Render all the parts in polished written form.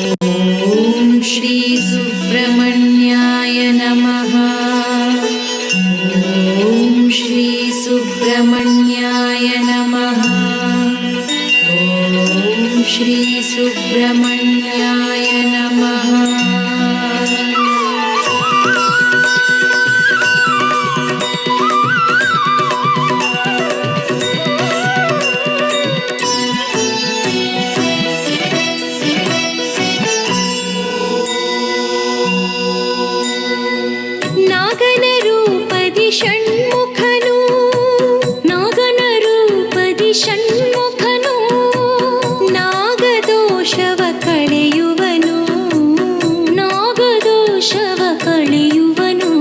ಓಂ ಶ್ರೀ ಸುಬ್ರಹ್ಮಣ್ಯಾಯ ನಮಃ. ಓಂ ಶ್ರೀ ಸುಬ್ರಹ್ಮಣ್ಯಾಯ ನಮಃ. ಓಂ ಶ್ರೀ ಸುಬ್ರಹ್ಮಣ್ಯಾಯ ನಮಃ. ಷಣ್ಮುಖನು ನಾಗನ ರೂಪದಿ ಷಣ್ಮುಖನು ನಾಗದೋಷವ ಕಳೆಯುವನು ನಾಗದೋಷವ ಕಳೆಯುವನು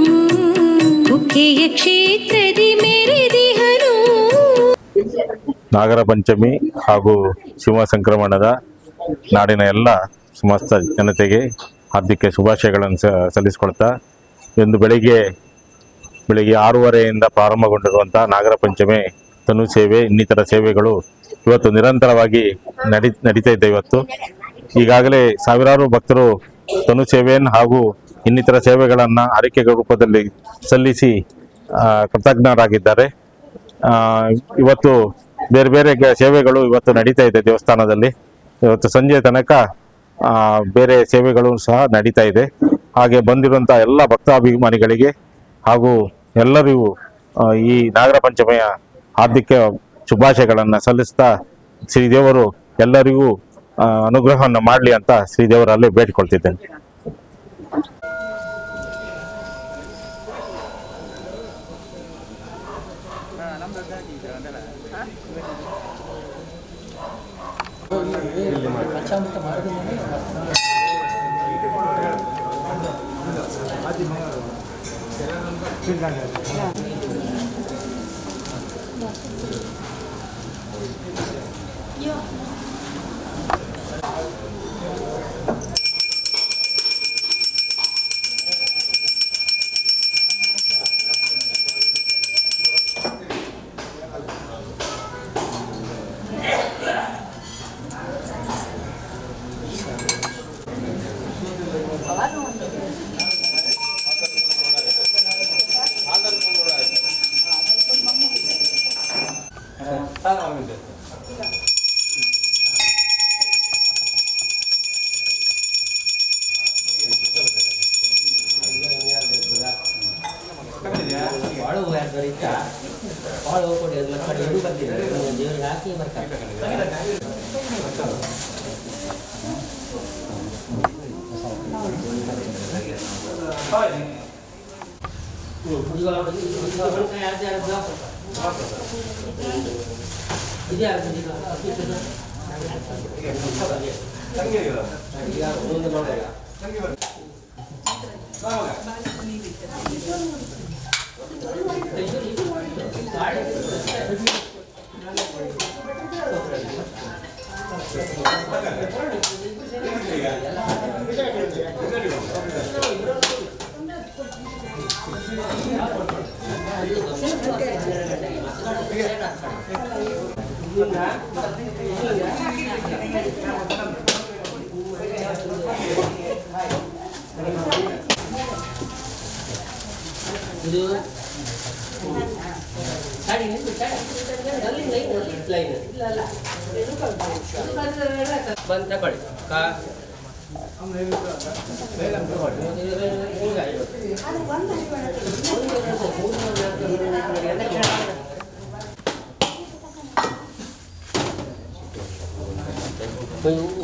ಕುಕ್ಕೆಯ ಕ್ಷೇತ್ರದಿ ಮೆರೆದಿಹನು. ನಾಗರ ಪಂಚಮಿ ಹಾಗೂ ಶಿವ ಸಂಕ್ರಮಣದ ನಾಡಿನ ಎಲ್ಲ ಸಮಸ್ತ ಜನತೆಗೆ ಹಾರ್ದಿಕ ಶುಭಾಶಯಗಳನ್ನು ಸಲ್ಲಿಸಿಕೊಳ್ತಾ ಇಂದು ಬೆಳಿಗ್ಗೆ 6:30ಯಿಂದ ಪ್ರಾರಂಭಗೊಂಡಿರುವಂಥ ನಾಗರ ಪಂಚಮಿ ತನು ಸೇವೆ ಇನ್ನಿತರ ಸೇವೆಗಳು ಇವತ್ತು ನಿರಂತರವಾಗಿ ನಡೀತಾ ಇದೆ. ಇವತ್ತು ಈಗಾಗಲೇ ಸಾವಿರಾರು ಭಕ್ತರು ತನು ಸೇವೆಯನ್ನು ಹಾಗೂ ಇನ್ನಿತರ ಸೇವೆಗಳನ್ನು ಹರಕೆ ರೂಪದಲ್ಲಿ ಸಲ್ಲಿಸಿ ಕೃತಜ್ಞರಾಗಿದ್ದಾರೆ. ಇವತ್ತು ಬೇರೆ ಬೇರೆ ಸೇವೆಗಳು ಇವತ್ತು ನಡೀತಾ ಇದೆ ದೇವಸ್ಥಾನದಲ್ಲಿ. ಇವತ್ತು ಸಂಜೆ ತನಕ ಬೇರೆ ಸೇವೆಗಳು ಸಹ ನಡೀತಾ ಇದೆ. ಹಾಗೆ ಬಂದಿರುವಂಥ ಎಲ್ಲ ಭಕ್ತಾಭಿಮಾನಿಗಳಿಗೆ ಹಾಗೂ ಎಲ್ಲರಿಗೂ ಈ ನಾಗರ ಪಂಚಮಿಯ ಹಾರ್ದಿಕ ಶುಭಾಶಯಗಳನ್ನು ಸಲ್ಲಿಸ್ತಾ ಶ್ರೀದೇವರು ಎಲ್ಲರಿಗೂ ಅನುಗ್ರಹವನ್ನು ಮಾಡಲಿ ಅಂತ ಶ್ರೀದೇವರಲ್ಲಿ ಬೇಡಿಕೊಳ್ತಿದ್ದೇನೆ.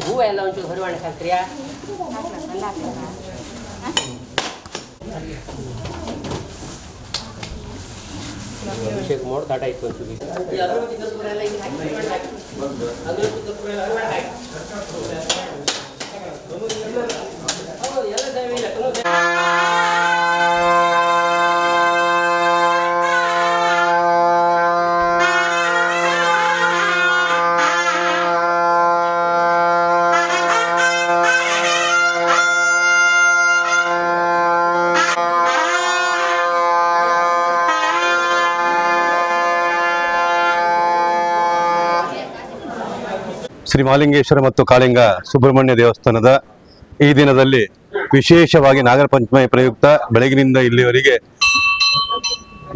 ಹೂವು ಎಲ್ಲ ಒಂಚೂರು ಹೊರವಾಣೆ ಹಾಕ್ತೀಯಾ? ಅಭಿಷೇಕ ಮಾಡಿ ತಾಟ ಇತ್ತು ಒಂಚೂರು ಶ್ರೀ ಮಹಾಲಿಂಗೇಶ್ವರ ಮತ್ತು ಕಾಳಿಂಗ ಸುಬ್ರಹ್ಮಣ್ಯ ದೇವಸ್ಥಾನದ ಈ ದಿನದಲ್ಲಿ ವಿಶೇಷವಾಗಿ ನಾಗರ ಪಂಚಮಿ ಪ್ರಯುಕ್ತ ಬೆಳಗಿನಿಂದ ಇಲ್ಲಿವರೆಗೆ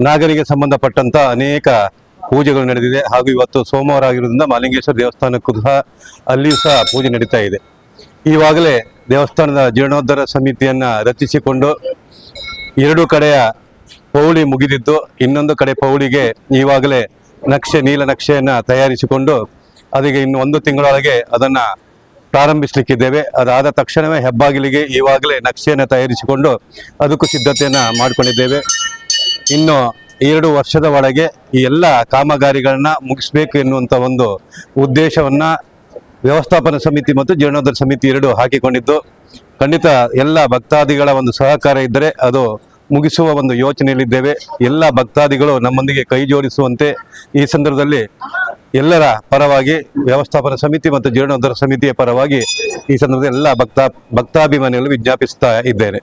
ನಾಗರಿಗೆ ಸಂಬಂಧಪಟ್ಟಂತ ಅನೇಕ ಪೂಜೆಗಳು ನಡೆದಿದೆ. ಹಾಗೂ ಇವತ್ತು ಸೋಮವಾರ ಆಗಿರೋದ್ರಿಂದ ಮಹಾಲಿಂಗೇಶ್ವರ ದೇವಸ್ಥಾನಕ್ಕೂ ಸಹ ಅಲ್ಲಿಯೂ ಸಹ ಪೂಜೆ ನಡೀತಾ ಇದೆ. ಈವಾಗಲೇ ದೇವಸ್ಥಾನದ ಜೀರ್ಣೋದ್ಧಾರ ಸಮಿತಿಯನ್ನ ರಚಿಸಿಕೊಂಡು 2 ಕಡೆಯ ಪೌಳಿ ಮುಗಿದಿದ್ದು, ಇನ್ನೊಂದು ಕಡೆ ಪೌಳಿಗೆ ಈವಾಗಲೇ ನೀಲ ನಕ್ಷೆಯನ್ನ ತಯಾರಿಸಿಕೊಂಡು ಅದಕ್ಕೆ ಇನ್ನು 1 ತಿಂಗಳೊಳಗೆ ಅದನ್ನ ಪ್ರಾರಂಭಿಸಲಿಕ್ಕಿದ್ದೇವೆ. ಅದಾದ ತಕ್ಷಣವೇ ಹೆಬ್ಬಾಗಿಲಿಗೆ ಈವಾಗಲೇ ನಕ್ಷೆಯನ್ನು ತಯಾರಿಸಿಕೊಂಡು ಅದಕ್ಕೂ ಸಿದ್ಧತೆಯನ್ನ ಮಾಡಿಕೊಂಡಿದ್ದೇವೆ. ಇನ್ನು 2 ವರ್ಷದ ಒಳಗೆ ಈ ಎಲ್ಲ ಕಾಮಗಾರಿಗಳನ್ನ ಮುಗಿಸ್ಬೇಕು ಎನ್ನುವಂತ ಒಂದು ಉದ್ದೇಶವನ್ನ ವ್ಯವಸ್ಥಾಪನಾ ಸಮಿತಿ ಮತ್ತು ಜೀರ್ಣೋದ್ಧಾರ ಸಮಿತಿ 2 ಹಾಕಿಕೊಂಡಿದ್ದು, ಖಂಡಿತ ಎಲ್ಲ ಭಕ್ತಾದಿಗಳ ಒಂದು ಸಹಕಾರ ಇದ್ದರೆ ಅದು ಮುಗಿಸುವ ಒಂದು ಯೋಚನೆಯಲ್ಲಿದ್ದೇವೆ. ಎಲ್ಲ ಭಕ್ತಾದಿಗಳು ನಮ್ಮೊಂದಿಗೆ ಕೈ ಜೋಡಿಸುವಂತೆ ಈ ಸಂದರ್ಭದಲ್ಲಿ ಎಲ್ಲರ ಪರವಾಗಿ ವ್ಯವಸ್ಥಾಪನಾ ಸಮಿತಿ ಮತ್ತು ಜೀರ್ಣೋದ್ಧಾರ ಸಮಿತಿಯ ಪರವಾಗಿ ಈ ಸಂದರ್ಭದಲ್ಲಿ ಎಲ್ಲ ಭಕ್ತಾಭಿಮಾನಿಗಳು ವಿಜ್ಞಾಪಿಸ್ತಾ ಇದ್ದೇನೆ.